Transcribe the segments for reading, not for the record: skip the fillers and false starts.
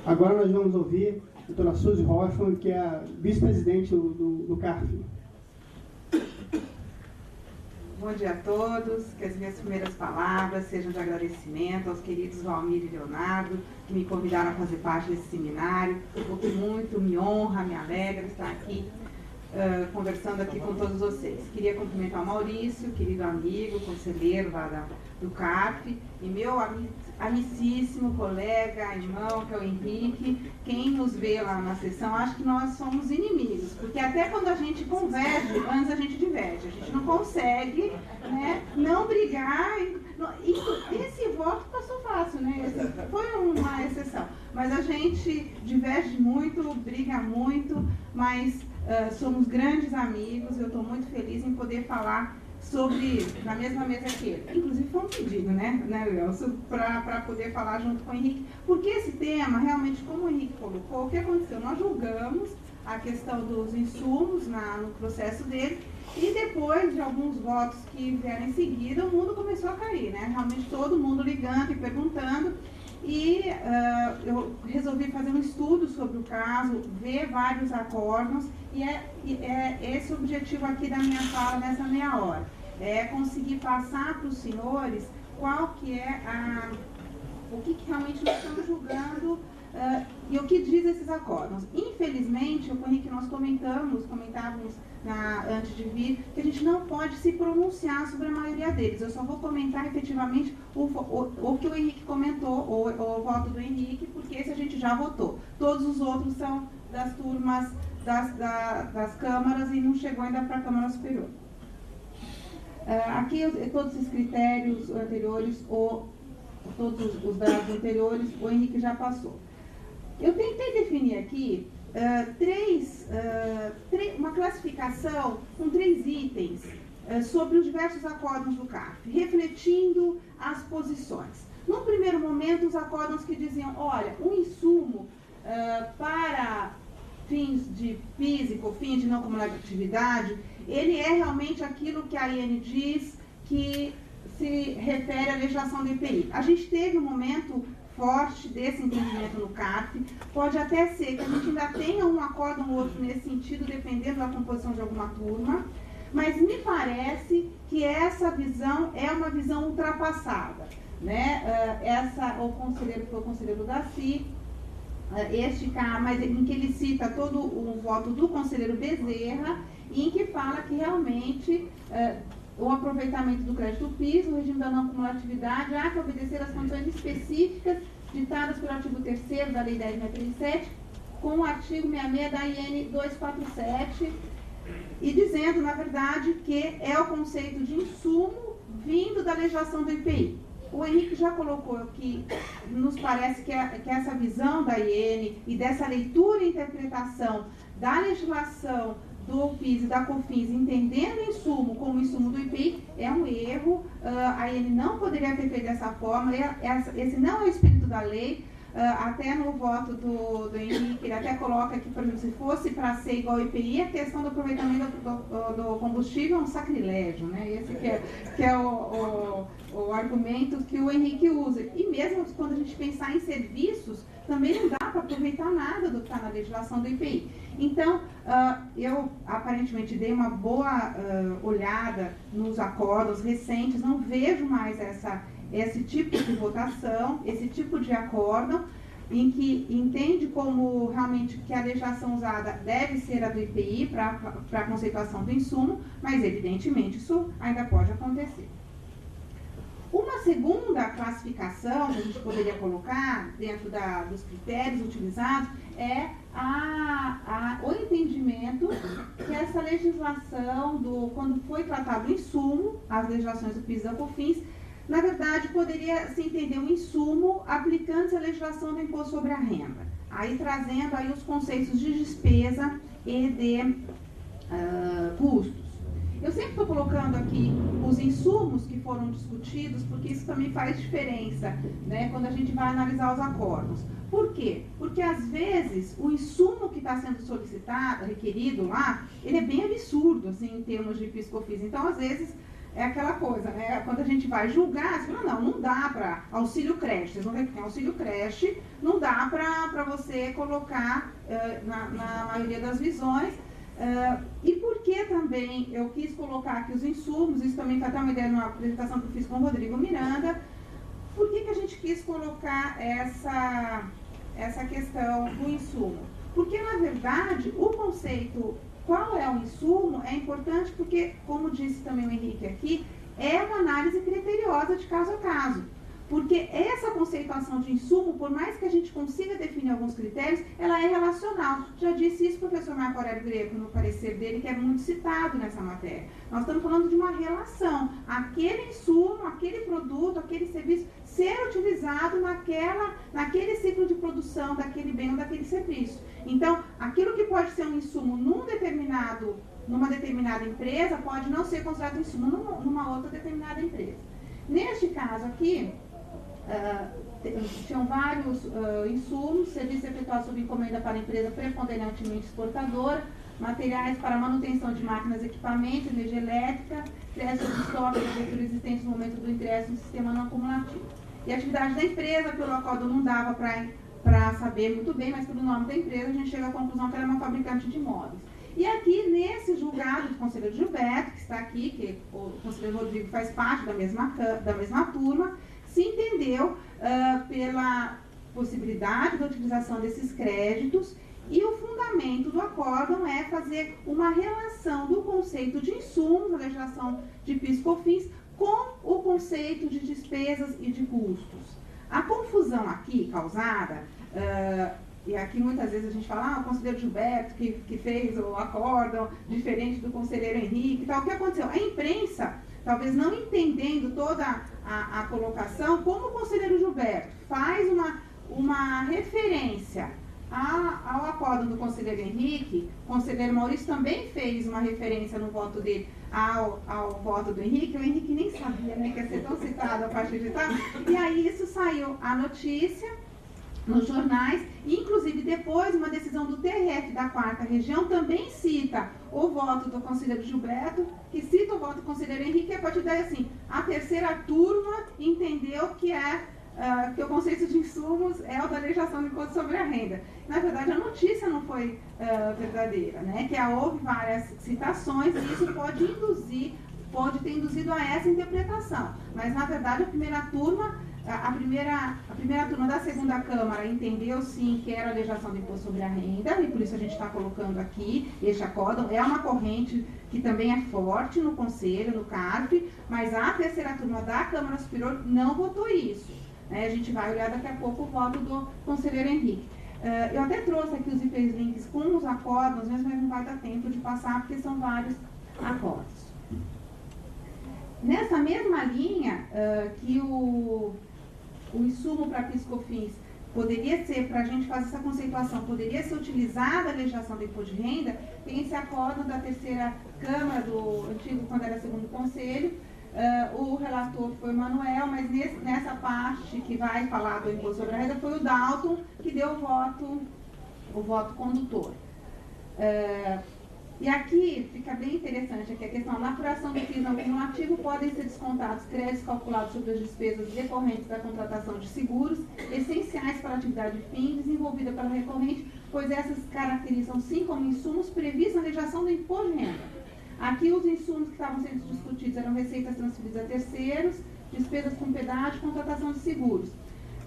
Agora nós vamos ouvir a doutora Suzy Hoffman, que é a vice-presidente do CARF. Bom dia a todos, que as minhas primeiras palavras sejam de agradecimento aos queridos Valmir e Leonardo, que me convidaram a fazer parte desse seminário, o que muito me honra, me alegra estar aqui, conversando aqui com todos vocês. Queria cumprimentar o Maurício, querido amigo, conselheiro lá do CARF, e meu amicíssimo colega, irmão, que é o Henrique. Quem nos vê lá na sessão acha que nós somos inimigos, porque até quando a gente converge, antes a gente diverge, a gente não consegue, né, não brigar. Esse voto passou fácil, né? Esse foi uma exceção, mas a gente diverge muito, briga muito, mas somos grandes amigos. Eu estou muito feliz em poder falar sobre, na mesma mesa que ele. Inclusive foi um pedido, né Leoncio, para poder falar junto com o Henrique, porque esse tema, realmente, como o Henrique colocou, o que aconteceu? Nós julgamos a questão dos insumos no processo dele, e depois de alguns votos que vieram em seguida, o mundo começou a cair, né? Realmente todo mundo ligando e perguntando, e eu resolvi fazer um estudo sobre o caso, ver vários acórdãos, e é esse o objetivo aqui da minha fala nessa meia hora, é conseguir passar para os senhores qual que é o que realmente nós estamos julgando e o que diz esses acórdãos. Infelizmente, com o Henrique nós comentávamos antes de vir, que a gente não pode se pronunciar sobre a maioria deles. Eu só vou comentar efetivamente o que o Henrique comentou, o voto do Henrique, porque esse a gente já votou. Todos os outros são das turmas das câmaras e não chegou ainda para a Câmara Superior. Aqui todos esses critérios anteriores, todos os dados anteriores, o Henrique já passou. Eu tentei definir aqui uma classificação com 3 itens sobre os diversos acórdãos do CARF, refletindo as posições. No primeiro momento, os acórdãos que diziam, olha, um insumo para fins de físico, fins de não cumulatividade, ele é realmente aquilo que a IN diz que se refere à legislação do IPI. A gente teve um momento forte desse entendimento no CARF, pode até ser que a gente ainda tenha um acórdão ou outro nesse sentido, dependendo da composição de alguma turma, mas me parece que essa visão é uma visão ultrapassada, né? O conselheiro foi o conselheiro Daci, este caso, mas em que ele cita todo o voto do conselheiro Bezerra, e em que fala que realmente o aproveitamento do crédito PIS, o regime da não cumulatividade, há que obedecer às condições específicas ditadas pelo artigo 3º da Lei 10.637, com o artigo 66 da IN 247, e dizendo, na verdade, que é o conceito de insumo vindo da legislação do IPI. O Henrique já colocou que nos parece que essa visão da IN e dessa leitura e interpretação da legislação do PIS e da COFINS, entendendo o insumo como insumo do IPI, é um erro. A IN não poderia ter feito dessa forma, esse não é o espírito da lei. Até no voto do Henrique, ele até coloca que, por exemplo, se fosse para ser igual ao IPI, a questão do aproveitamento do combustível é um sacrilégio, né? Esse que é o argumento que o Henrique usa. E mesmo quando a gente pensar em serviços, também não dá para aproveitar nada do que está na legislação do IPI. Então, eu aparentemente dei uma boa olhada nos acórdãos recentes, não vejo mais esse tipo de votação, esse tipo de acórdão, em que entende como realmente que a legislação usada deve ser a do IPI para a conceituação do insumo, mas evidentemente isso ainda pode acontecer. Uma segunda classificação que a gente poderia colocar dentro dos critérios utilizados é o entendimento que essa legislação, quando foi tratado o insumo, as legislações do PIS e da COFINS, na verdade, poderia se entender um insumo aplicando-se a legislação do imposto sobre a renda, aí trazendo aí os conceitos de despesa e de custos. Eu sempre estou colocando aqui os insumos que foram discutidos, porque isso também faz diferença, né, quando a gente vai analisar os acórdãos. Por quê? Porque, às vezes, o insumo que está sendo solicitado, requerido lá, ele é bem absurdo, assim, em termos de PIS/COFINS. Então, às vezes, é aquela coisa, né? Quando a gente vai julgar, você fala, não dá para auxílio creche. Vocês vão ver que tem auxílio creche, não dá para para você colocar na maioria das visões. E por que também eu quis colocar aqui os insumos, isso também foi até uma ideia numa apresentação que eu fiz com o Rodrigo Miranda. Por que a gente quis colocar essa questão do insumo? Porque, na verdade, o conceito qual é o insumo é importante porque, como disse também o Henrique aqui, é uma análise criteriosa de caso a caso. Porque essa conceituação de insumo, por mais que a gente consiga definir alguns critérios, ela é relacional. Já disse isso o professor Marco Aurélio Greco no parecer dele, que é muito citado nessa matéria. Nós estamos falando de uma relação. Aquele insumo, aquele produto, aquele serviço ser utilizado naquele ciclo de produção daquele bem ou daquele serviço. Então, aquilo que pode ser um insumo numa determinada empresa, pode não ser considerado insumo numa outra determinada empresa. Neste caso aqui, tinham vários insumos, serviços efetuados sob encomenda para a empresa preponderantemente exportadora, materiais para manutenção de máquinas e equipamentos, energia elétrica, crédito de estoque de abertura existente no momento do ingresso no sistema não acumulativo. E a atividade da empresa, pelo acordo não dava para saber muito bem, mas pelo nome da empresa a gente chega à conclusão que ela é uma fabricante de imóveis. E aqui, nesse julgado do conselheiro Gilberto, que está aqui, que o conselheiro Rodrigo faz parte da mesma turma, se entendeu pela possibilidade da utilização desses créditos e o fundamento do acórdão é fazer uma relação do conceito de insumos, a legislação de PIS e COFINS, com o conceito de despesas e de custos. A confusão aqui causada, e aqui muitas vezes a gente fala, o conselheiro Gilberto que fez o acórdão diferente do conselheiro Henrique e tal. O que aconteceu? A imprensa, talvez não entendendo toda a colocação, como o conselheiro Gilberto faz uma referência ao acórdão do conselheiro Henrique, o conselheiro Maurício também fez uma referência no voto dele ao voto do Henrique. O Henrique nem sabia, né, que ia ser tão citado a partir de tal. E aí isso saiu a notícia nos jornais, e inclusive depois uma decisão do TRF da 4ª Região também cita o voto do conselheiro Gilberto, que cita o voto do conselheiro Henrique, e a partir daí assim, a terceira turma entendeu que o conceito de insumos é o da legislação do imposto sobre a renda. Na verdade, a notícia não foi verdadeira, né? Que houve várias citações e isso pode ter induzido a essa interpretação. Mas, na verdade, a primeira turma da segunda Câmara entendeu sim que era a legislação do imposto sobre a renda, e por isso a gente está colocando aqui este acórdão. É uma corrente que também é forte no Conselho, no CARF, mas a terceira turma da Câmara Superior não votou isso. A gente vai olhar daqui a pouco o voto do conselheiro Henrique. Eu até trouxe aqui os hiperlinks com os acórdãos, mas não vai dar tempo de passar, porque são vários acórdãos. Nessa mesma linha que o insumo para PIS e COFINS poderia ser, para a gente fazer essa conceituação, poderia ser utilizada a legislação do imposto de renda, tem esse acórdão da terceira Câmara, do antigo, quando era segundo conselho. O relator foi o Manuel, mas nessa parte que vai falar do imposto sobre a renda foi o Dalton que deu o voto condutor. E aqui fica bem interessante aqui a questão: na apuração do PIS não acumulativo podem ser descontados créditos calculados sobre as despesas decorrentes da contratação de seguros, essenciais para a atividade de fim, desenvolvida pela recorrente, pois essas caracterizam sim como insumos previstos na legislação do imposto de renda. Aqui os insumos que estavam sendo discutidos eram receitas transferidas a terceiros, despesas com pedágio, contratação de seguros.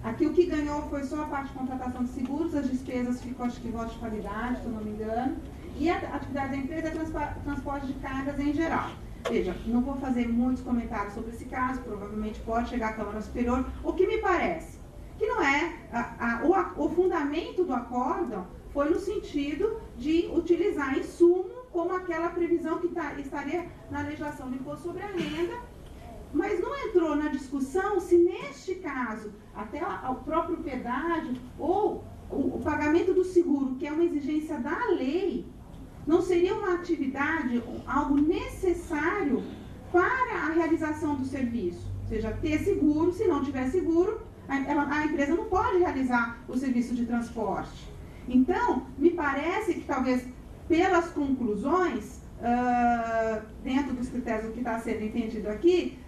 Aqui o que ganhou foi só a parte de contratação de seguros, as despesas ficou, acho que, voto de qualidade, se eu não me engano, e a atividade da empresa é transporte de cargas em geral. Veja, não vou fazer muitos comentários sobre esse caso, provavelmente pode chegar à Câmara Superior. O que me parece que não é o fundamento do acórdão foi no sentido de utilizar insumo como aquela previsão que estaria na legislação do imposto sobre a renda, mas não entrou na discussão se neste caso até o próprio pedágio ou o pagamento do seguro, que é uma exigência da lei, não seria uma atividade, algo necessário para a realização do serviço. Ou seja, ter seguro, se não tiver seguro, a empresa não pode realizar o serviço de transporte. Então, me parece que talvez pelas conclusões, dentro dos critérios do que está sendo entendido aqui,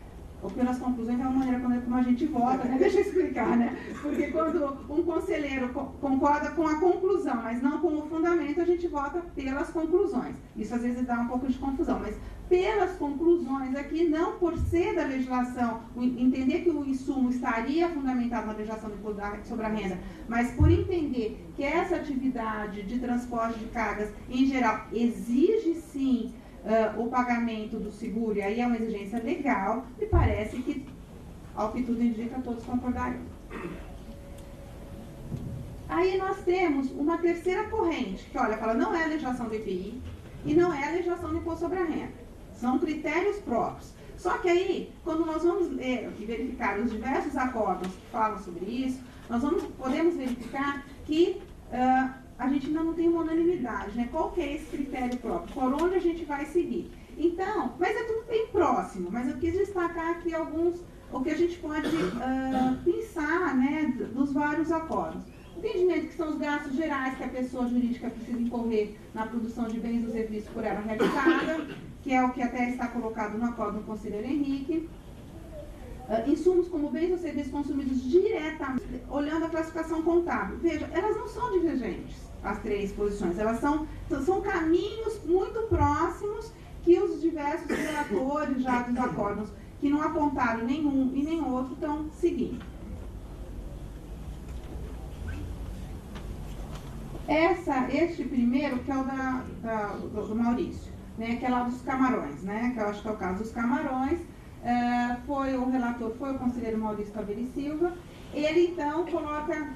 ou pelas conclusões, é uma maneira como a gente vota, né? Deixa eu explicar, né? Porque quando um conselheiro concorda com a conclusão, mas não com o fundamento, a gente vota pelas conclusões. Isso às vezes dá um pouco de confusão, mas pelas conclusões aqui, não por ser da legislação, entender que o insumo estaria fundamentado na legislação sobre a renda, mas por entender que essa atividade de transporte de cargas, em geral, exige sim o pagamento do seguro, e aí é uma exigência legal, me parece que, ao que tudo indica, todos concordariam. Aí nós temos uma terceira corrente, que olha, fala, não é a legislação do IPI e não é a legislação do Imposto sobre a Renda. São critérios próprios. Só que aí, quando nós vamos ler e verificar os diversos acordos que falam sobre isso, nós podemos verificar que a gente ainda não tem uma unanimidade, né? Qual que é esse critério próprio? Por onde a gente vai seguir? Então, mas é tudo bem próximo, mas eu quis destacar aqui alguns, o que a gente pode pensar, né, dos vários acordos. O entendimento que são os gastos gerais que a pessoa jurídica precisa incorrer na produção de bens ou serviços por ela realizada, que é o que até está colocado no acordo do conselheiro Henrique. Insumos como bens ou serviços consumidos diretamente, olhando a classificação contábil. Veja, elas não são divergentes, as três posições, elas são caminhos muito próximos que os diversos relatores já dos acordos, que não apontaram nenhum e nem outro, estão seguindo. Este primeiro, que é o do Maurício, né, que é lá dos Camarões, né, que eu acho que é o caso dos Camarões, o relator foi o conselheiro Maurício Taveri Silva. Ele, então, coloca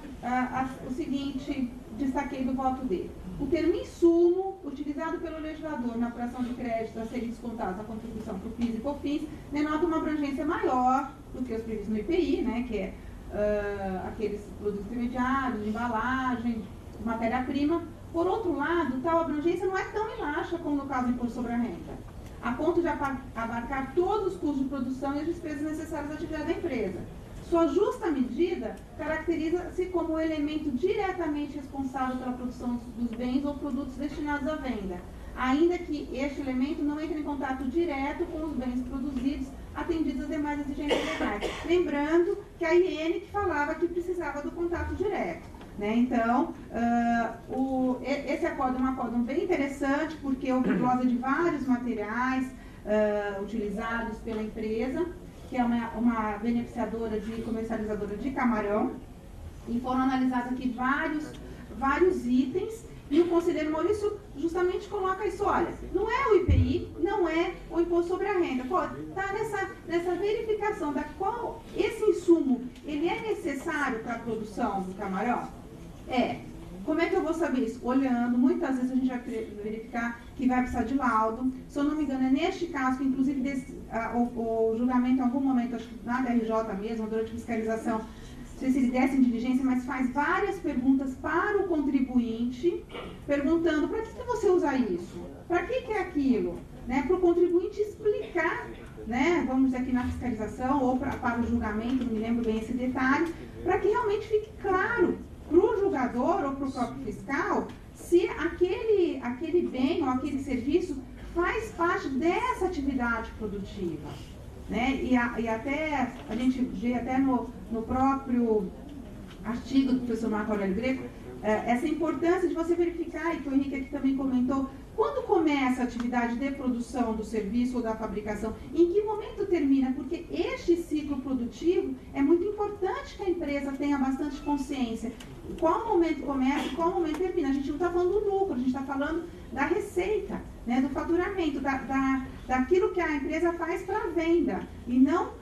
o seguinte, destaquei do voto dele. O termo insumo, utilizado pelo legislador na apuração de crédito a serem descontados a contribuição para o PIS e COFINS, denota uma abrangência maior do que os previstos no IPI, né, que é aqueles produtos intermediários, embalagem, matéria-prima. Por outro lado, tal abrangência não é tão elástica como no caso do Imposto sobre a Renda, a ponto de abarcar todos os custos de produção e as despesas necessárias à atividade da empresa. Sua justa medida caracteriza-se como o elemento diretamente responsável pela produção dos bens ou produtos destinados à venda, ainda que este elemento não entre em contato direto com os bens produzidos, atendidas as demais exigências legais. Lembrando que a IN que falava que precisava do contato direto. Né? Então, esse acordo é um acordo bem interessante, porque glosa de vários materiais utilizados pela empresa, que é uma beneficiadora de comercializadora de camarão, e foram analisados aqui vários itens, e o conselheiro Maurício justamente coloca isso, olha, não é o IPI, não é o Imposto sobre a Renda, está nessa verificação da qual esse insumo ele é necessário para a produção do camarão. Como é que eu vou saber isso? Olhando, muitas vezes a gente vai verificar que vai precisar de laudo. Se eu não me engano, é neste caso que, inclusive, o julgamento, em algum momento, acho que na DRJ mesmo, durante a fiscalização, não sei se ele desce em diligência, mas faz várias perguntas para o contribuinte, perguntando, para que você usa isso? Para que é aquilo? Né? Para o contribuinte explicar, né? Vamos dizer aqui na fiscalização, ou para o julgamento, não me lembro bem esse detalhe, para que realmente fique claro para o julgador ou para o próprio fiscal se aquele bem ou aquele serviço faz parte dessa atividade produtiva. Né? E até a gente vê até no próprio artigo do professor Marco Aurélio Greco essa importância de você verificar, e que o Henrique aqui também comentou, quando começa a atividade de produção do serviço ou da fabricação, em que momento termina? Porque este ciclo produtivo é muito importante que a empresa tenha bastante consciência. Qual momento começa e qual momento termina? A gente não está falando do lucro, a gente está falando da receita, né, do faturamento, daquilo que a empresa faz para a venda. E não...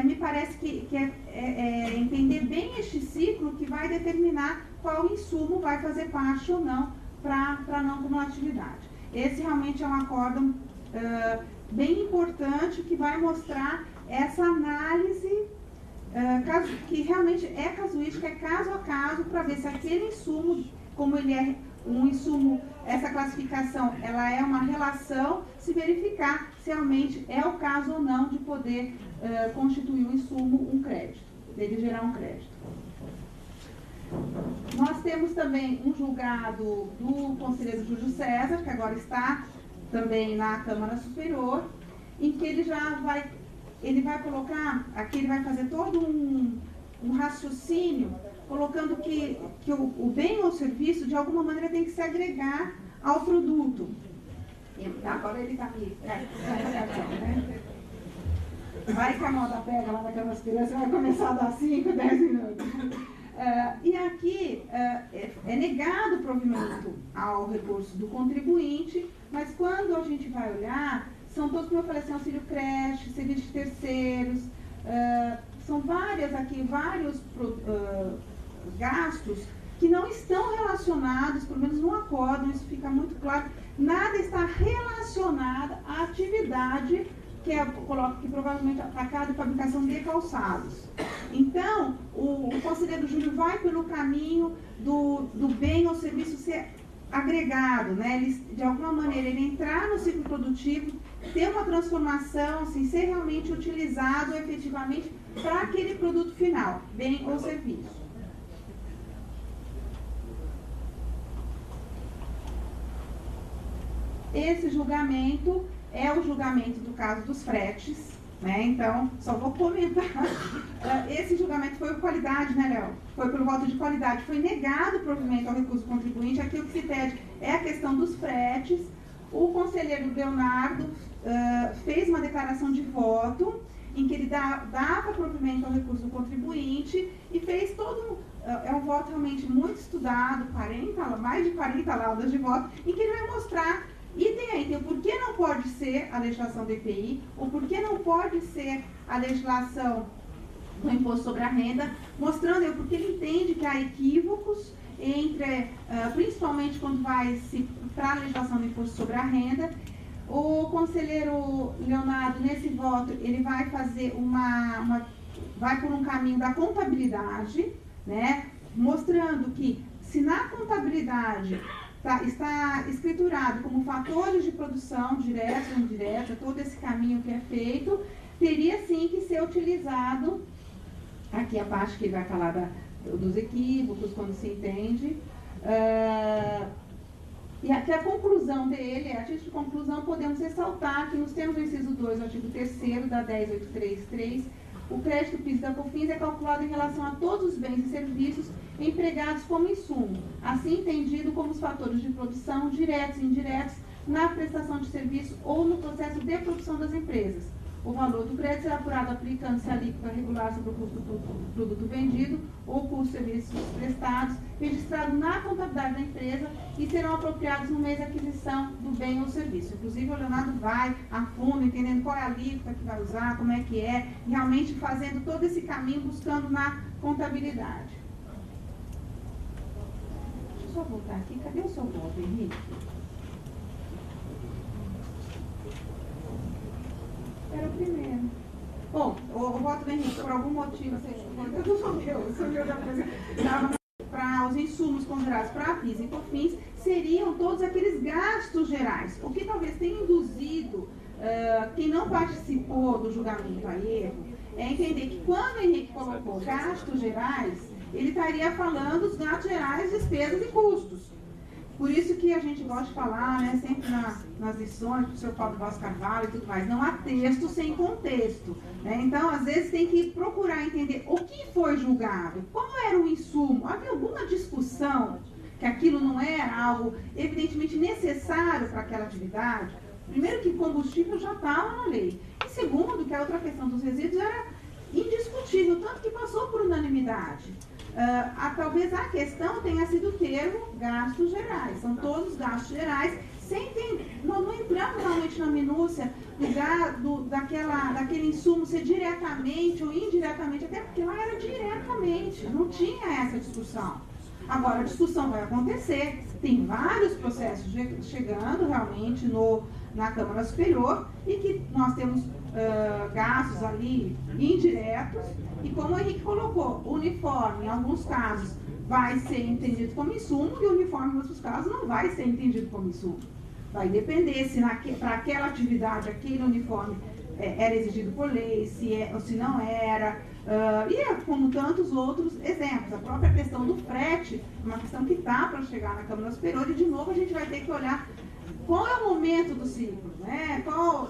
me parece que é entender bem este ciclo que vai determinar qual insumo vai fazer parte ou não para não cumulatividade. Esse realmente é um acórdão bem importante que vai mostrar essa análise que realmente é casuística, é caso a caso, para ver se aquele insumo, como ele é um insumo, essa classificação, ela é uma relação, se verificar se realmente é o caso ou não de poder constituir um insumo, um crédito, dele gerar um crédito. Nós temos também um julgado do conselheiro Júlio César, que agora está também na Câmara Superior, em que ele já vai ele vai colocar, aqui ele vai fazer todo um raciocínio, colocando que o bem ou serviço, de alguma maneira, tem que se agregar ao produto. Agora ele está aqui. Né? Vai que a moda pega lá naquelas crianças, vai começar a dar 5, 10 minutos. E aqui é negado o provimento ao recurso do contribuinte, mas quando a gente vai olhar, são todos, como eu falei, assim, auxílio creche, serviço de terceiros, são vários gastos que não estão relacionados, pelo menos no acórdão, isso fica muito claro, nada está relacionado à atividade que coloca aqui provavelmente atacado e fabricação de calçados. Então, o conselheiro Júlio vai pelo caminho do bem ou serviço ser agregado, né? Ele, de alguma maneira, ele entrar no ciclo produtivo, ter uma transformação, assim, ser realmente utilizado efetivamente para aquele produto final, bem ou serviço. Esse julgamento é o julgamento do caso dos fretes, né? Então, só vou comentar. Esse julgamento foi por qualidade, né, Léo? Foi pelo voto de qualidade. Foi negado o provimento ao recurso do contribuinte. Aqui o que se pede é a questão dos fretes. O conselheiro Leonardo fez uma declaração de voto em que ele dava provimento ao recurso do contribuinte e fez todo é um voto realmente muito estudado, mais de 40 laudas de voto, em que ele vai mostrar item a item, por que não pode ser a legislação do IPI, ou por que não pode ser a legislação do imposto sobre a renda, mostrando porque ele entende que há equívocos entre, principalmente quando vai para a legislação do imposto sobre a renda. O conselheiro Leonardo, nesse voto, ele vai fazer vai por um caminho da contabilidade, né, mostrando que se na contabilidade está escriturado como fatores de produção, direto ou indireto, todo esse caminho que é feito, teria sim que ser utilizado, aqui a parte que ele vai falar dos equívocos, quando se entende, e aqui a conclusão dele, a título de conclusão, podemos ressaltar que nos termos do inciso 2, do artigo 3º da 10833, o crédito PIS da COFINS é calculado em relação a todos os bens e serviços empregados como insumo, assim entendido como os fatores de produção, diretos e indiretos, na prestação de serviço ou no processo de produção das empresas. O valor do crédito será apurado aplicando-se a alíquota regular sobre o custo do produto vendido ou custo de serviços prestados, registrado na contabilidade da empresa e serão apropriados no mês de aquisição do bem ou serviço. Inclusive, o Leonardo vai a fundo, entendendo qual é a alíquota que vai usar, como é que é, realmente fazendo todo esse caminho, buscando na contabilidade. Deixa eu só voltar aqui. Cadê o seu voto, Henrique? Era o primeiro. Bom, o voto do Henrique, por algum motivo, eu sou meu da presidência, para os insumos considerados para PIS e COFINS, seriam todos aqueles gastos gerais. O que talvez tenha induzido quem não participou do julgamento a erro é entender que quando o Henrique colocou gastos gerais, ele estaria falando dos gastos gerais, despesas e custos. Por isso que a gente gosta de falar, né, sempre nas lições do Sr. Paulo Vaz Carvalho e tudo mais, não há texto sem contexto. Né? Então, às vezes, tem que procurar entender o que foi julgado, qual era o insumo, havia alguma discussão que aquilo não era algo evidentemente necessário para aquela atividade. Primeiro que combustível já estava na lei. E segundo, que a outra questão dos resíduos era indiscutível, tanto que passou por unanimidade. Talvez a questão tenha sido o termo gastos gerais. São todos os gastos gerais, não entramos realmente na minúcia daquele insumo ser diretamente ou indiretamente, até porque lá era diretamente, não tinha essa discussão. Agora, a discussão vai acontecer, tem vários processos chegando realmente na Câmara Superior e que nós temos gastos ali indiretos e como o Henrique colocou, o uniforme em alguns casos vai ser entendido como insumo e o uniforme em outros casos não vai ser entendido como insumo. Vai depender se para aquela atividade aquele uniforme era exigido por lei, ou se não era, e como tantos outros exemplos. A própria questão do frete é uma questão que está para chegar na Câmara Superior e de novo a gente vai ter que olhar qual é o momento do ciclo, né?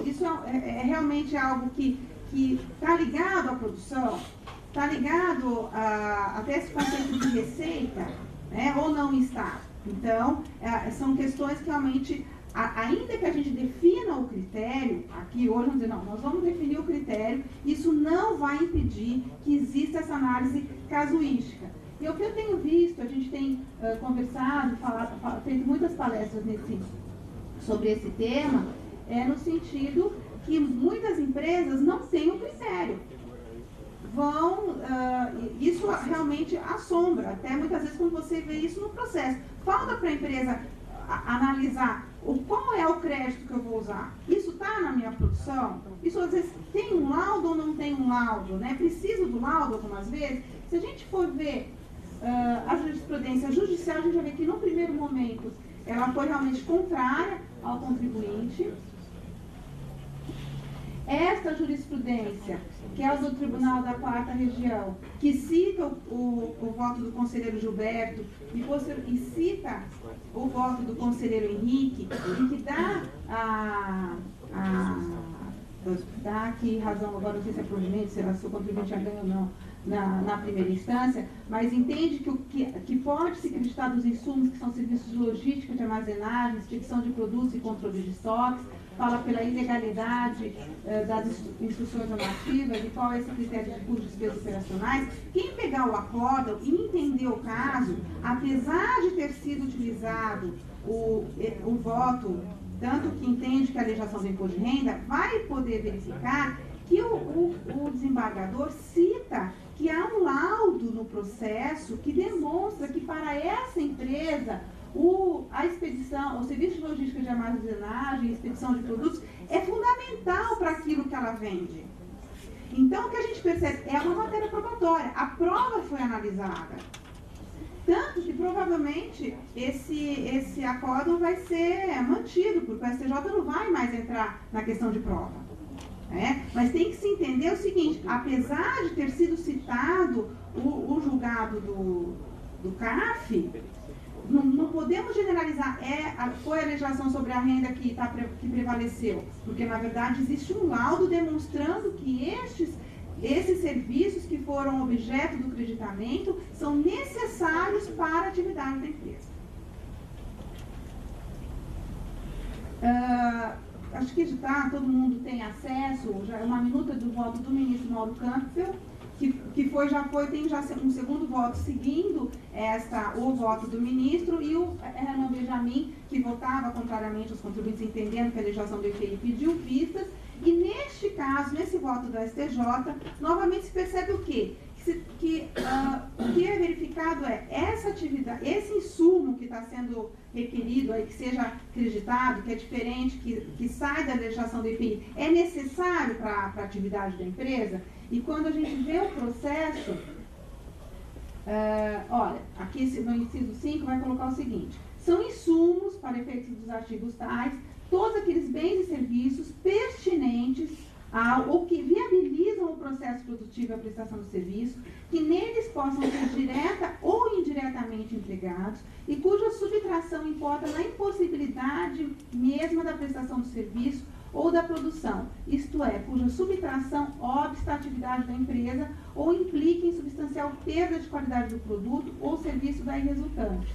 Isso é realmente algo que que está ligado à produção, está ligado até esse conceito de receita, né, ou não está. Então, são questões que realmente, ainda que a gente defina o critério, aqui hoje vamos dizer, não, nós vamos definir o critério, isso não vai impedir que exista essa análise casuística. E o que eu tenho visto, a gente tem conversado, feito muitas palestras sobre esse tema, no sentido que muitas empresas não têm o critério. Isso realmente assombra, até muitas vezes quando você vê isso no processo. Falta para a empresa analisar qual é o crédito que eu vou usar. Isso está na minha produção? Isso às vezes tem um laudo ou não tem um laudo, né? Preciso do laudo algumas vezes. Se a gente for ver a jurisprudência judicial, a gente vai ver que no primeiro momento ela foi realmente contrária ao contribuinte. Esta jurisprudência, que é a do Tribunal da Quarta Região, que cita o voto do conselheiro Gilberto e cita o voto do conselheiro Henrique, e que dá aqui razão, agora não sei se é provimento, se o contribuinte já ganha ou não, na primeira instância, mas entende que pode se acreditar dos insumos que são serviços de logística, de armazenagem, expedição de produtos e controle de estoques, fala pela ilegalidade das instruções normativas e qual é esse critério de custos de despesas operacionais. Quem pegar o acórdão e entender o caso, apesar de ter sido utilizado o voto, tanto que entende que a legislação do imposto de renda, vai poder verificar que o desembargador cita que há um laudo no processo que demonstra que para essa empresa a expedição, o serviço de logística de armazenagem, expedição de produtos, é fundamental para aquilo que ela vende. Então, o que a gente percebe é uma matéria probatória. A prova foi analisada. Tanto que, provavelmente, esse acórdão vai ser mantido, porque o STJ não vai mais entrar na questão de prova. Mas tem que se entender o seguinte, apesar de ter sido citado o julgado do CARF, não podemos generalizar, foi a legislação sobre a renda que prevaleceu, porque na verdade existe um laudo demonstrando que esses serviços que foram objeto do creditamento são necessários para a atividade da empresa. Acho que todo mundo tem acesso, já é uma minuta do voto do ministro Mauro Campbell, que tem um segundo voto seguindo o voto do ministro, e o Herman Benjamin, que votava contrariamente aos contribuintes, entendendo que a legislação do IPI pediu vistas, e neste caso, nesse voto do STJ, novamente se percebe o quê? O que é verificado essa atividade, esse insumo que está sendo requerido, que seja acreditado, que é diferente, que sai da legislação do IPI, é necessário para a atividade da empresa? E quando a gente vê o processo, olha, aqui no inciso 5 vai colocar o seguinte: são insumos, para efeitos dos artigos tais, todos aqueles bens e serviços pertinentes ou que viabilizam o processo produtivo e a prestação do serviço, que neles possam ser direta ou indiretamente empregados e cuja subtração importa na impossibilidade mesma da prestação do serviço ou da produção, isto é, cuja subtração obsta a atividade da empresa ou implique em substancial perda de qualidade do produto ou serviço daí resultante.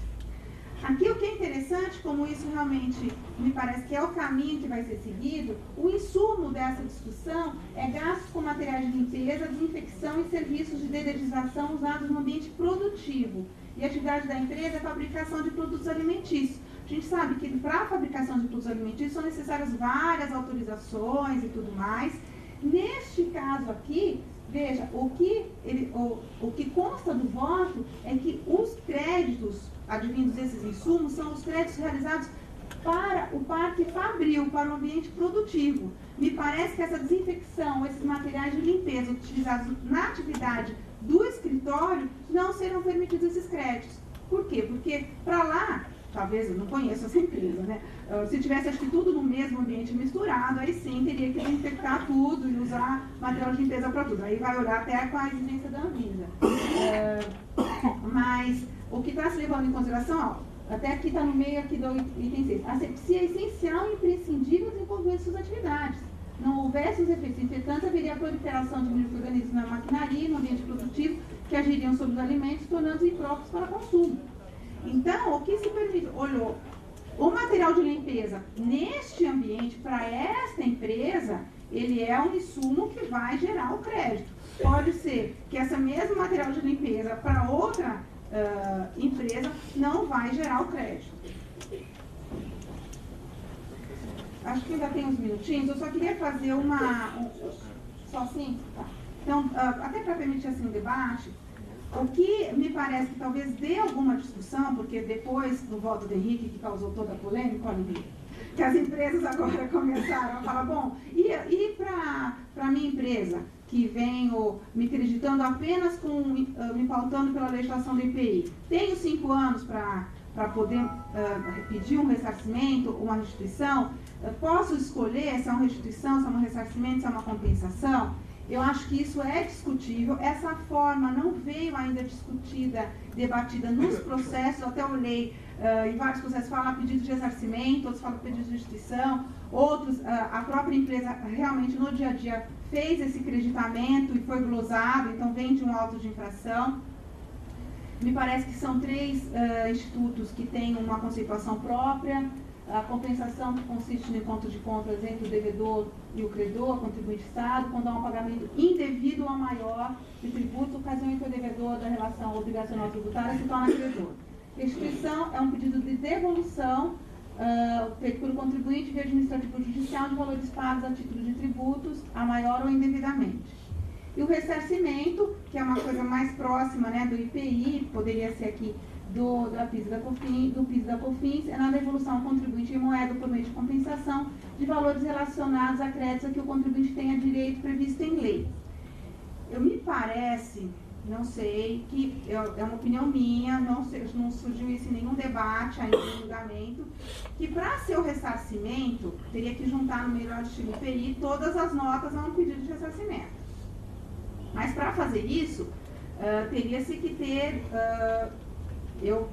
Aqui o que é interessante, como isso realmente me parece que é o caminho que vai ser seguido, o insumo dessa discussão é gastos com materiais de limpeza, desinfecção e serviços de dedetização usados no ambiente produtivo. E a atividade da empresa é a fabricação de produtos alimentícios. A gente sabe que para a fabricação de produtos alimentícios são necessárias várias autorizações e tudo mais. Neste caso aqui, veja, o que consta do voto é que os créditos advindos desses insumos são os créditos realizados para o parque fabril, para o ambiente produtivo. Me parece que essa desinfecção, esses materiais de limpeza utilizados na atividade do escritório, não serão permitidos esses créditos. Por quê? Porque para lá, talvez eu não conheço essa empresa, né? Se tivesse, acho que tudo no mesmo ambiente misturado, aí sim teria que desinfectar tudo e usar material de limpeza para tudo. Aí vai olhar até com a exigência da Anvisa. Mas o que está se levando em consideração, até aqui está no meio aqui do item 6, a asepsia é essencial e imprescindível no desenvolvimento de suas atividades. não houvesse os efeitos infectantes, haveria a proliferação de micro-organismos na maquinaria e no ambiente produtivo que agiriam sobre os alimentos, tornando-os impróprios para consumo. Então, o que se permite? Olhou, o material de limpeza neste ambiente, para esta empresa, ele é um insumo que vai gerar o crédito. Pode ser que esse mesmo material de limpeza para outra empresa não vai gerar o crédito. Acho que ainda tem uns minutinhos, eu só queria fazer só assim? Tá. Então, até para permitir assim um debate, o que me parece que talvez dê alguma discussão, porque depois do voto do Henrique, que causou toda a polêmica, olha, Henrique, que as empresas agora começaram a falar, bom, e para a minha empresa, que venho me acreditando apenas me pautando pela legislação do IPI, tenho 5 anos para poder pedir um ressarcimento, uma restituição, posso escolher se é uma restituição, se é um ressarcimento, se é uma compensação? Eu acho que isso é discutível. Essa forma não veio ainda discutida, debatida nos processos. Até olhei, em vários processos fala pedido de ressarcimento, outros falam pedido de restituição, outros, a própria empresa realmente no dia a dia fez esse creditamento e foi glosado, então vem de um auto de infração. Me parece que são 3 institutos que têm uma conceituação própria. A compensação, que consiste no encontro de contas entre o devedor e o credor, contribuinte Estado, quando há um pagamento indevido ou maior de tributo, ocasião em que o devedor da relação obrigacional tributária se torna credor. Restituição é um pedido de devolução feito pelo contribuinte via administrativo judicial de valores pagos a título de tributos, a maior ou indevidamente. E o ressarcimento, que é uma coisa mais próxima, né, do IPI, poderia ser aqui do PIS e da COFINS, é na devolução ao contribuinte em moeda por meio de compensação de valores relacionados a créditos a que o contribuinte tenha direito previsto em lei. Me parece, não sei, que é uma opinião minha, não surgiu isso em nenhum debate ainda no julgamento, que para ser o ressarcimento, teria que juntar no melhor estilo IPI todas as notas a um pedido de ressarcimento. Mas para fazer isso, teria-se que ter...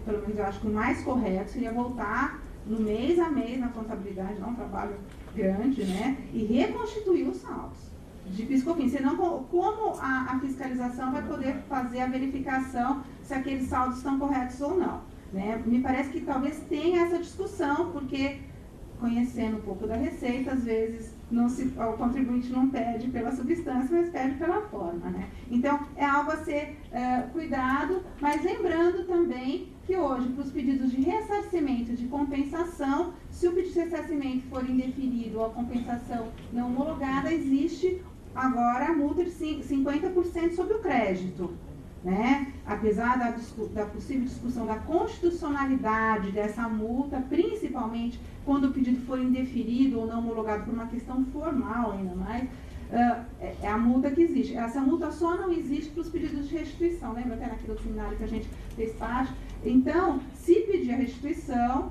pelo menos eu acho que o mais correto seria voltar no mês a mês na contabilidade, dá um trabalho grande, né? E reconstituir os saldos de PIS/COFINS. Senão, como a fiscalização vai poder fazer a verificação se aqueles saldos estão corretos ou não, né? Me parece que talvez tenha essa discussão, porque conhecendo um pouco da Receita, às vezes o contribuinte não pede pela substância, mas pede pela forma, né? Então, é algo a ser cuidado, mas lembrando também que hoje, para os pedidos de ressarcimento e de compensação, se o pedido de ressarcimento for indeferido ou a compensação não homologada, existe agora a multa de 50% sobre o crédito, né? Apesar da possível discussão da constitucionalidade dessa multa, principalmente quando o pedido for indeferido ou não homologado por uma questão formal ainda mais, é a multa que existe. Essa multa só não existe para os pedidos de restituição, lembra até naquele seminário que a gente fez parte? Então, se pedir a restituição,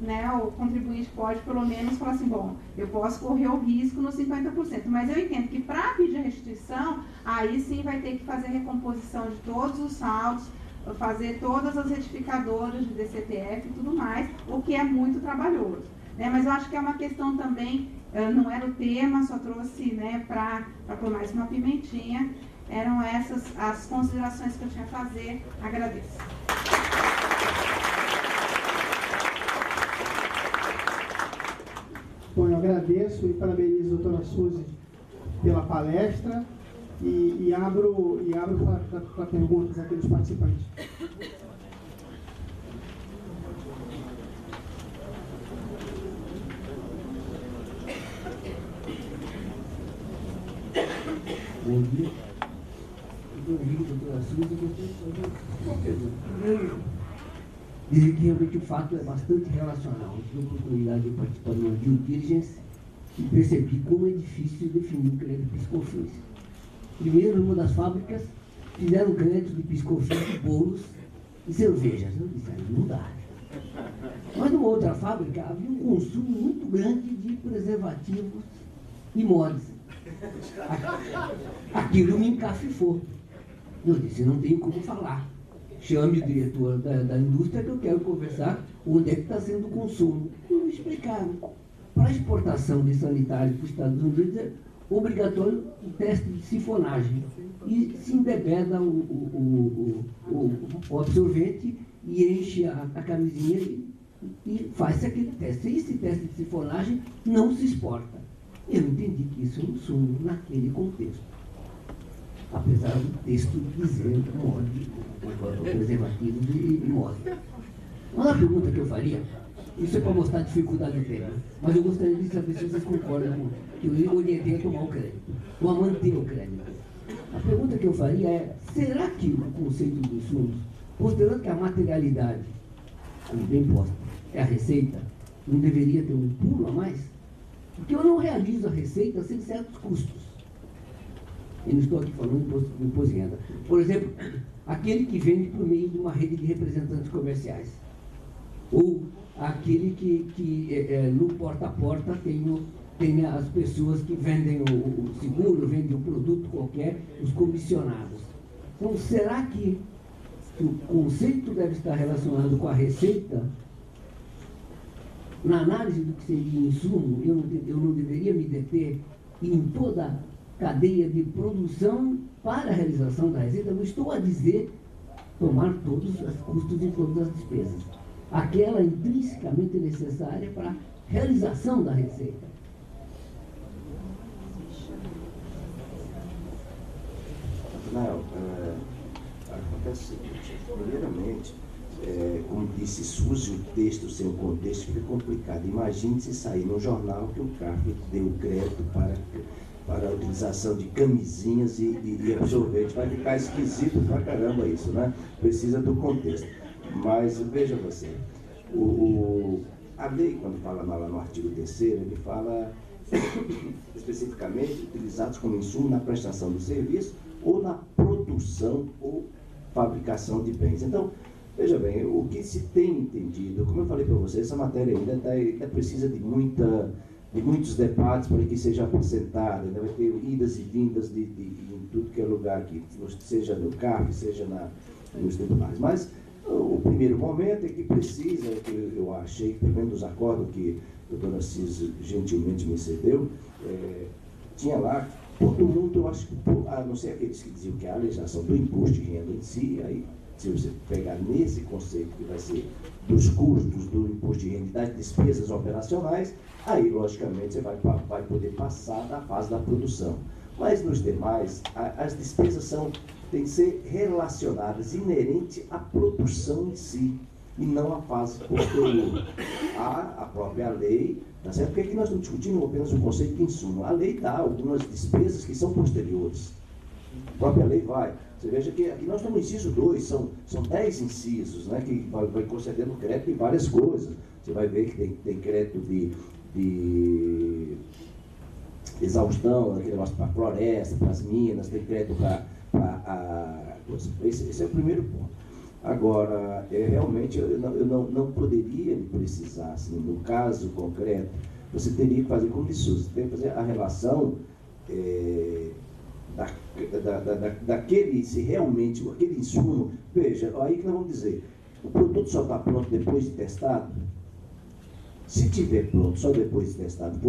né, o contribuinte pode pelo menos falar assim, bom, eu posso correr o risco nos 50%, mas eu entendo que para pedir a restituição, aí sim vai ter que fazer a recomposição de todos os saldos, fazer todas as retificadoras de DCTF e tudo mais, o que é muito trabalhoso, né? Mas eu acho que é uma questão também, não era o tema, só trouxe, né, para pôr mais uma pimentinha. Eram essas as considerações que eu tinha a fazer. Agradeço. Bom, eu agradeço e parabenizo a doutora Suzy pela palestra e abro para perguntas aqui dos participantes. Bom dia. Doutor Henrique, doutora Suzy, eu gostaria de fazer uma pergunta. Primeiro, dizer que realmente o fato é bastante relacional. Eu tive a oportunidade de participar de uma due diligence e percebi como é difícil definir o crédito PIS/COFINS. Primeiro, numa das fábricas, fizeram crédito de PIS/COFINS de bolos e cervejas. Eu disse, não dá. Mas numa outra fábrica havia um consumo muito grande de preservativos e mods. Aquilo me encafifou. Eu disse, não tenho como falar. Chame o diretor da indústria que eu quero conversar onde é que está sendo o consumo. E me explicaram. para a exportação de sanitário para os Estados Unidos é obrigatório o teste de sifonagem. E se embebeda o absorvente e enche a camisinha e faz aquele teste. Esse teste de sifonagem não se exporta. Eu entendi que isso é um insumo naquele contexto. Apesar do texto dizer preservativo de moda. Mas a pergunta que eu faria, isso é para mostrar a dificuldade do tema, mas eu gostaria de saber se vocês concordam com que eu orientei a tomar o crédito, ou a manter o crédito. A pergunta que eu faria é, será que o conceito dos insumos, considerando que a materialidade, como bem posta, é a receita, não deveria ter um pulo a mais? Porque eu não realizo a receita sem certos custos. Eu não estou aqui falando de imposto de renda. Por exemplo, aquele que vende por meio de uma rede de representantes comerciais. Ou aquele que no porta a porta tem as pessoas que vendem o seguro, vendem um produto qualquer, os comissionados. Então, será que o conceito deve estar relacionado com a receita? Na análise do que seria insumo, eu não deveria me deter em toda a cadeia de produção para a realização da receita. Eu não estou a dizer tomar todos os custos e todas as despesas. Aquela intrinsecamente necessária para a realização da receita. Não, acontece o seguinte, primeiramente, como disse, se use o texto sem o contexto, fica complicado. Imagine se sair no jornal que o CARF deu crédito para a utilização de camisinhas e absorvente. Vai ficar esquisito pra caramba isso, né? Precisa do contexto. Mas veja você, a lei, quando fala lá no artigo 3º, ele fala especificamente utilizados como insumo na prestação do serviço ou na produção ou fabricação de bens. Então, veja bem, o que se tem entendido, como eu falei para vocês, essa matéria ainda precisa de muitos debates para que seja apresentada, ainda vai ter idas e vindas em tudo que é lugar aqui, seja no CARF, seja nos tribunais. Mas o primeiro momento é que precisa, que eu achei, pelo menos os acordos que a doutora Cis gentilmente me cedeu, tinha lá, todo mundo, eu acho que, a não ser aqueles que diziam que a legislação do imposto de renda em si, aí, se você pegar nesse conceito que vai ser dos custos do imposto de renda e das despesas operacionais, aí, logicamente, você vai poder passar da fase da produção. Mas, nos demais, as despesas têm que ser relacionadas, inerente à produção em si, e não à fase posterior. A própria lei, tá certo? Porque aqui nós estamos discutindo apenas o conceito de insumo. A lei dá algumas despesas que são posteriores. A própria lei vai. Você veja que aqui nós estamos no inciso 2, são 10 incisos, né, que vai concedendo crédito em várias coisas. Você vai ver que tem crédito de exaustão, aquele negócio para a floresta, para as minas, tem crédito para esse é o primeiro ponto. Agora, realmente, eu não poderia precisar, assim, no caso concreto, você teria que fazer como isso, você tem que fazer a relação daquele, se realmente, aquele insumo, veja, aí que nós vamos dizer, o produto só está pronto depois de testado? Se tiver pronto só depois de testado,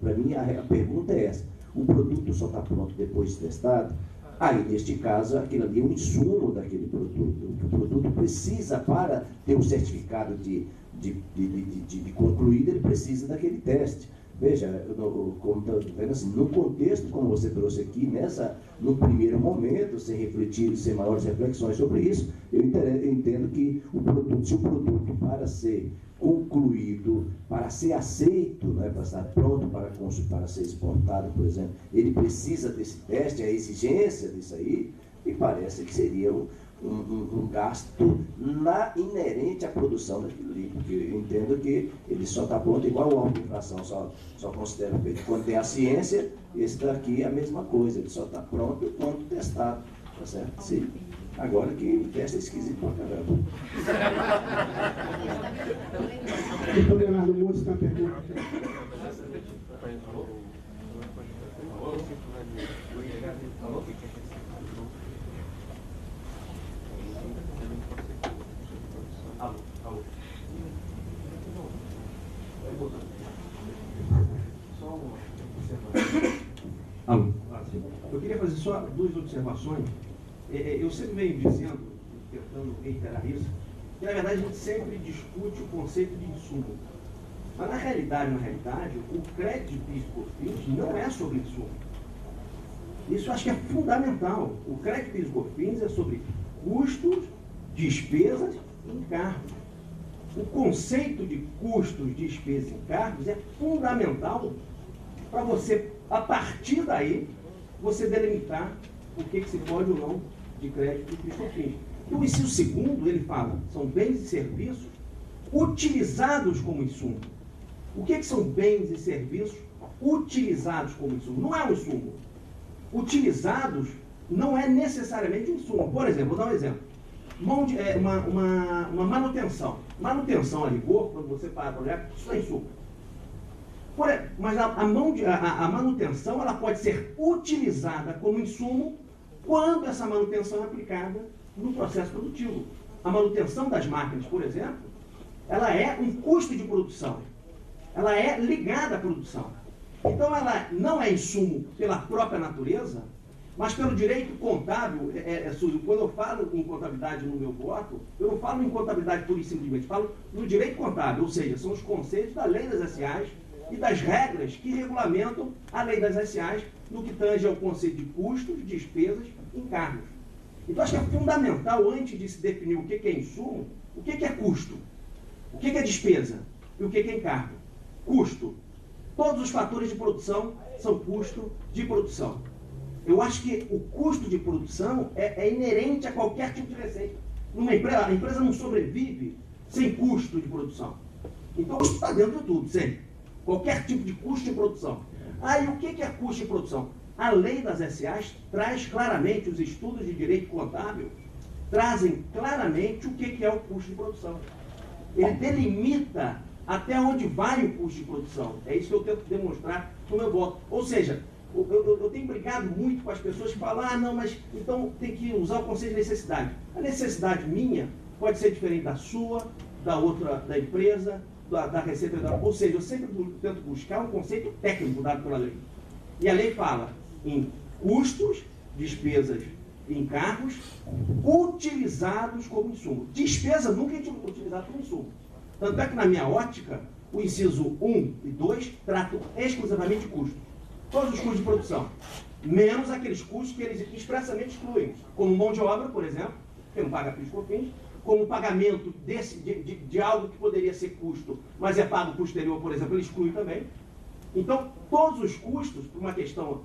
para mim, a pergunta é essa, o produto só está pronto depois de testado? Aí, neste caso, aquilo ali é um insumo daquele produto. O que o produto precisa para ter um certificado de concluído, ele precisa daquele teste. Veja, como está vendo assim, no contexto, como você trouxe aqui, no primeiro momento, sem refletir, sem maiores reflexões sobre isso, eu entendo que se o produto para ser concluído, para ser aceito, né, para estar pronto para ser exportado, por exemplo, ele precisa desse teste, a exigência disso aí, e parece que seria um gasto inerente à produção daquilo ali, porque eu entendo que ele só está pronto igual o órgão de infração, só considera feito quando tem a ciência, esse daqui é a mesma coisa, ele só está pronto quando testado, tá certo? Sim. Agora que o teste é esquisito pra caramba. Doutor Leonardo Moço tem uma pergunta. fazer só duas observações. Eu sempre venho dizendo, tentando reiterar isso, que na verdade a gente sempre discute o conceito de insumo. Mas na realidade, o crédito de PIS e COFINS não é sobre insumo. Isso eu acho que é fundamental. O crédito de PIS e COFINS é sobre custos, despesas e encargos. O conceito de custos, despesas e encargos é fundamental para você, a partir daí, você delimitar o que se pode ou não de crédito de PIS e COFINS. E o inciso segundo, ele fala, são bens e serviços utilizados como insumo. O que são bens e serviços utilizados como insumo? Não é um insumo. Utilizados não é necessariamente um insumo. Por exemplo, vou dar um exemplo. Uma manutenção. Manutenção a rigor, quando você para para olhar, isso é insumo. Mas a manutenção ela pode ser utilizada como insumo quando essa manutenção é aplicada no processo produtivo. A manutenção das máquinas, por exemplo, ela é um custo de produção. Ela é ligada à produção. Então, ela não é insumo pela própria natureza, mas pelo direito contábil. Quando eu falo em contabilidade no meu voto, eu não falo em contabilidade pura e simplesmente, falo no direito contábil, ou seja, são os conceitos da lei das SAs e das regras que regulamentam a lei das SAs no que tange ao conceito de custos, despesas e encargos. Então, acho que é fundamental, antes de se definir o que é insumo, o que é custo, o que é despesa e o que é encargo. Custo. Todos os fatores de produção são custo de produção. Eu acho que o custo de produção é inerente a qualquer tipo de receita. A empresa não sobrevive sem custo de produção. Então, custo está dentro de tudo, sempre. Qualquer tipo de custo de produção. E o que é custo de produção? A lei das SAs traz claramente, os estudos de direito contábil trazem claramente o que é o custo de produção. Ele delimita até onde vai o custo de produção. É isso que eu tento demonstrar no meu voto. Ou seja, eu tenho brigado muito com as pessoas que falam, não, mas então tem que usar o conceito de necessidade. A necessidade minha pode ser diferente da sua, da outra, da empresa, da Receita Federal. Ou seja, eu sempre tento buscar um conceito técnico dado pela lei. E a lei fala em custos, despesas e encargos utilizados como insumo. Despesa nunca é utilizado como insumo. Tanto é que, na minha ótica, o inciso 1 e 2 tratam exclusivamente de custo. Todos os custos de produção, menos aqueles custos que eles expressamente excluem, como mão de obra, por exemplo, que não paga PIS e COFINS, como pagamento de algo que poderia ser custo, mas é pago posterior, por exemplo, ele exclui também. Então, todos os custos, por uma questão,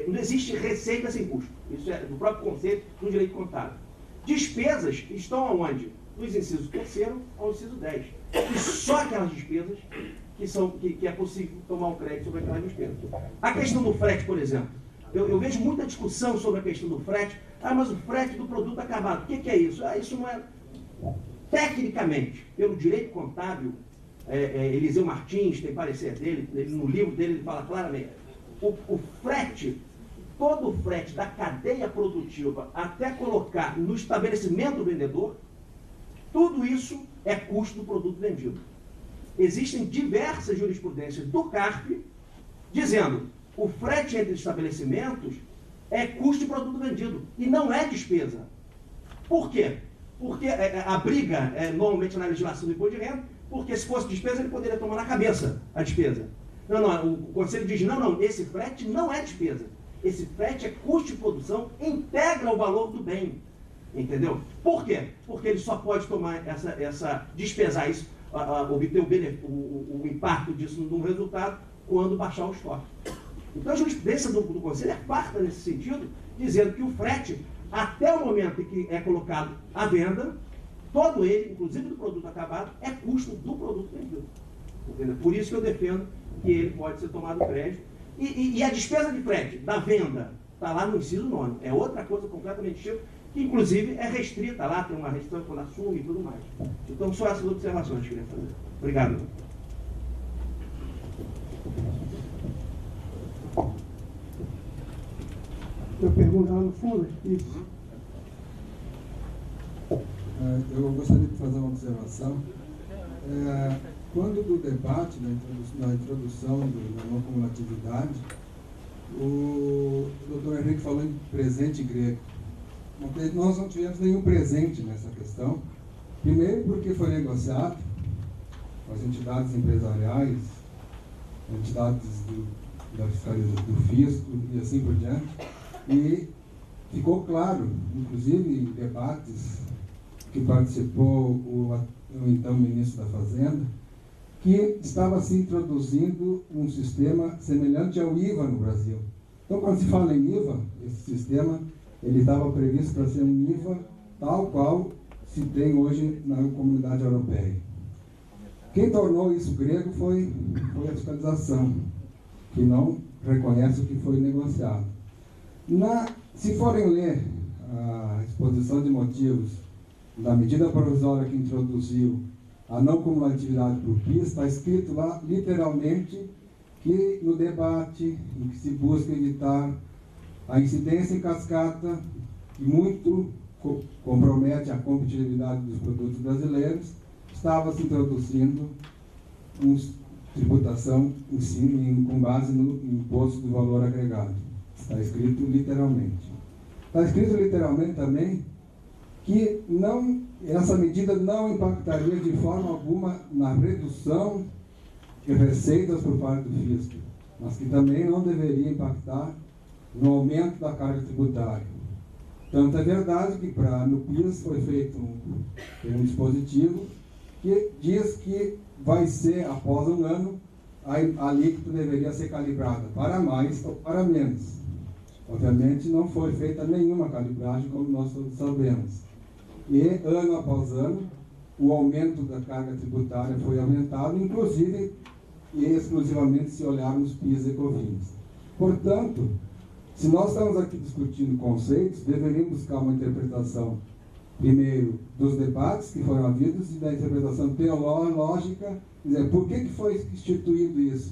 não existe receita sem custo. Isso é do próprio conceito do direito contábil. Despesas estão aonde? Dos incisos 3º ao inciso 10. E só aquelas despesas que é possível tomar um crédito sobre aquelas despesas. A questão do frete, por exemplo. Eu vejo muita discussão sobre a questão do frete. Mas o frete do produto acabado, o que é isso? Isso não é... Tecnicamente, pelo direito contábil, Eliseu Martins, tem parecer dele, no livro dele ele fala claramente, o frete, todo o frete da cadeia produtiva até colocar no estabelecimento do vendedor, tudo isso é custo do produto vendido. Existem diversas jurisprudências do CARF dizendo o frete entre estabelecimentos é custo de produto vendido e não é despesa. Por quê? Porque a briga normalmente na legislação do imposto de renda, porque se fosse despesa ele poderia tomar na cabeça a despesa. Não, o conselho diz, não, esse frete não é despesa. Esse frete é custo de produção, integra o valor do bem. Entendeu? Por quê? Porque ele só pode tomar despesar isso, obter o impacto disso no resultado quando baixar o estoque. Então a jurisprudência do Conselho é farta nesse sentido, dizendo que o frete, até o momento em que é colocado à venda, todo ele, inclusive do produto acabado, é custo do produto vendido. Entendeu? Por isso que eu defendo que ele pode ser tomado crédito. E a despesa de frete da venda está lá no inciso 9. É outra coisa completamente distinta, que inclusive é restrita lá, tem uma restrição quando assume e tudo mais. Então, só essas observações que eu queria fazer. Obrigado. Eu pergunto lá no fundo. Isso. Eu gostaria de fazer uma observação. Quando do debate, na introdução da não cumulatividade, O doutor Henrique falou em presente grego. Nós não tivemos nenhum presente nessa questão. Primeiro porque foi negociado com as entidades empresariais, entidades da fiscalização, do fisco e assim por diante. E ficou claro, inclusive em debates que participou o então ministro da Fazenda, que estava se introduzindo um sistema semelhante ao IVA no Brasil. Então, quando se fala em IVA, esse sistema ele estava previsto para ser um IVA tal qual se tem hoje na Comunidade Europeia. Quem tornou isso grego foi a fiscalização, que não reconhece o que foi negociado. Se forem ler a exposição de motivos da medida provisória que introduziu a não cumulatividade por PIS, está escrito lá, literalmente, que no debate em que se busca evitar a incidência em cascata, que muito compromete a competitividade dos produtos brasileiros, estava se introduzindo uma tributação em cima, com base no imposto do valor agregado. Está escrito literalmente. Está escrito literalmente também que essa medida não impactaria de forma alguma na redução de receitas por parte do fisco, mas que também não deveria impactar no aumento da carga tributária. Tanto é verdade que no PIS foi feito um dispositivo que diz que vai ser, após um ano, a alíquota deveria ser calibrada para mais ou para menos. Obviamente não foi feita nenhuma calibragem, como nós todos sabemos. E, ano após ano, o aumento da carga tributária foi aumentado, inclusive e exclusivamente se olharmos PIS e COFINS. Portanto, se nós estamos aqui discutindo conceitos, deveríamos buscar uma interpretação, primeiro, dos debates que foram havidos e da interpretação teológica, dizer, por que foi instituído isso?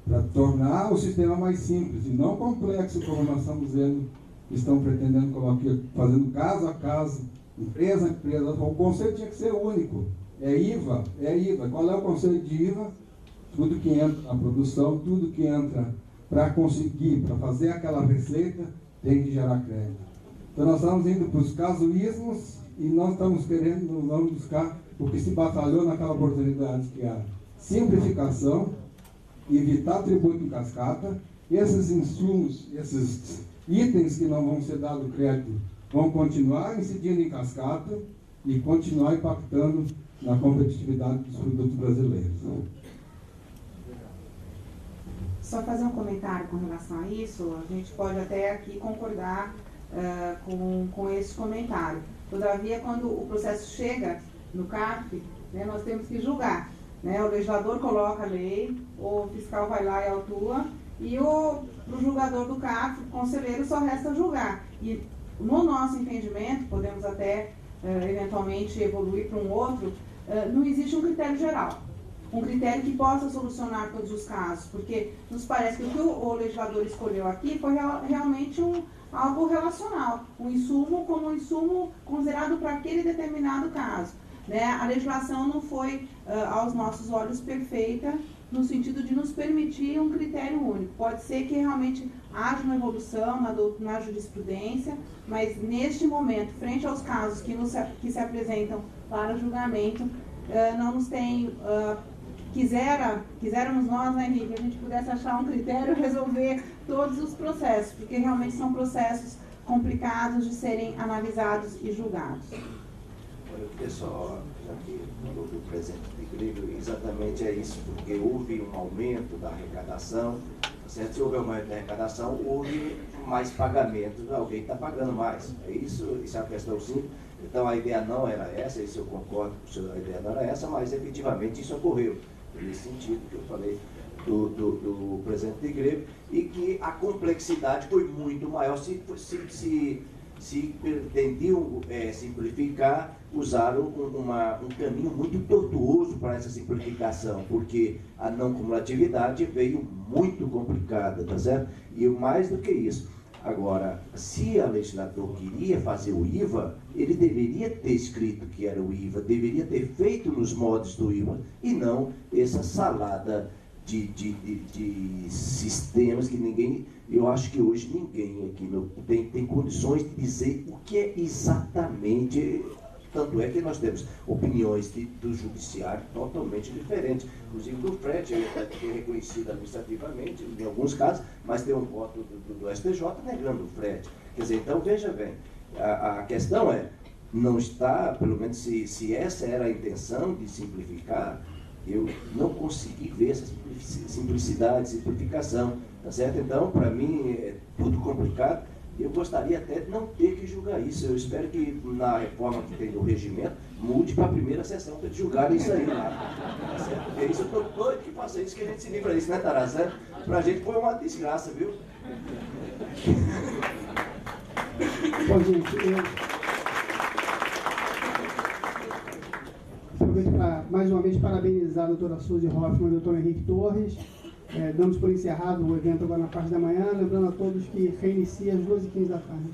Para tornar o sistema mais simples e não complexo, como nós estamos vendo, estão pretendendo colocar, fazendo caso a caso, empresa a empresa. O conceito tinha que ser único. É IVA. Qual é o conceito de IVA? Tudo que entra na produção, tudo que entra para fazer aquela receita, tem que gerar crédito. Então nós estamos indo para os casuísmos e nós vamos buscar o que se batalhou naquela oportunidade, que é a simplificação, evitar tributo em cascata, esses insumos, esses itens que não vão ser dado crédito, vão continuar incidindo em cascata e continuar impactando na competitividade dos produtos brasileiros. Só fazer um comentário com relação a isso, a gente pode até aqui concordar com esse comentário. Todavia, quando o processo chega no CARF, né, nós temos que julgar. Né? O legislador coloca a lei, o fiscal vai lá e autua, e o julgador do CARF, o conselheiro, só resta julgar. E no nosso entendimento, podemos até eventualmente evoluir para um outro, não existe um critério geral. Um critério que possa solucionar todos os casos, porque nos parece que o que o legislador escolheu aqui foi realmente algo relacional, um insumo como um insumo considerado para aquele determinado caso. Né? A legislação não foi, aos nossos olhos, perfeita, no sentido de nos permitir um critério único. Pode ser que realmente haja uma evolução na jurisprudência, mas neste momento, frente aos casos que se apresentam para julgamento, não nos tem... Quiséramos nós, né, Henrique, que a gente pudesse achar um critério e resolver todos os processos, porque realmente são processos complicados de serem analisados e julgados. Olha, pessoal, aqui no presente de grego, exatamente é isso, porque houve um aumento da arrecadação, certo? Se houve um aumento da arrecadação, houve mais pagamentos, alguém está pagando mais. É isso é a questão simples. Então a ideia não era essa, isso eu concordo com o senhor, a ideia não era essa, mas efetivamente isso ocorreu. Nesse sentido que eu falei do presente de grego, e que a complexidade foi muito maior. Se pretendiam simplificar, usaram um caminho muito tortuoso para essa simplificação, porque a não cumulatividade veio muito complicada, tá certo? E mais do que isso, agora, se a legislatura queria fazer o IVA, ele deveria ter escrito que era o IVA, deveria ter feito nos modos do IVA, e não essa salada de sistemas que ninguém, eu acho que hoje ninguém aqui tem condições de dizer o que é exatamente. Tanto é que nós temos opiniões do judiciário totalmente diferentes, inclusive do Fred, que é reconhecido administrativamente, em alguns casos, mas tem um voto do STJ negando o Fred. Quer dizer, então, veja bem, a questão é, não está, pelo menos se essa era a intenção de simplificar, eu não consegui ver essa simplicidade, simplificação, tá certo? Então, para mim, é tudo complicado. Eu gostaria até de não ter que julgar isso. Eu espero que na reforma que tem do regimento, mude para a primeira sessão para julgar isso aí lá. Tá certo? Porque isso eu estou doido que faça isso, que a gente se livra disso, né, Tarazan? Para a gente foi uma desgraça, viu? Bom, gente, eu aproveito para, mais uma vez, parabenizar a doutora Suzy Hoffmann e o doutor Henrique Torres. Damos por encerrado o evento agora na parte da manhã, lembrando a todos que reinicia às 2h15 da tarde.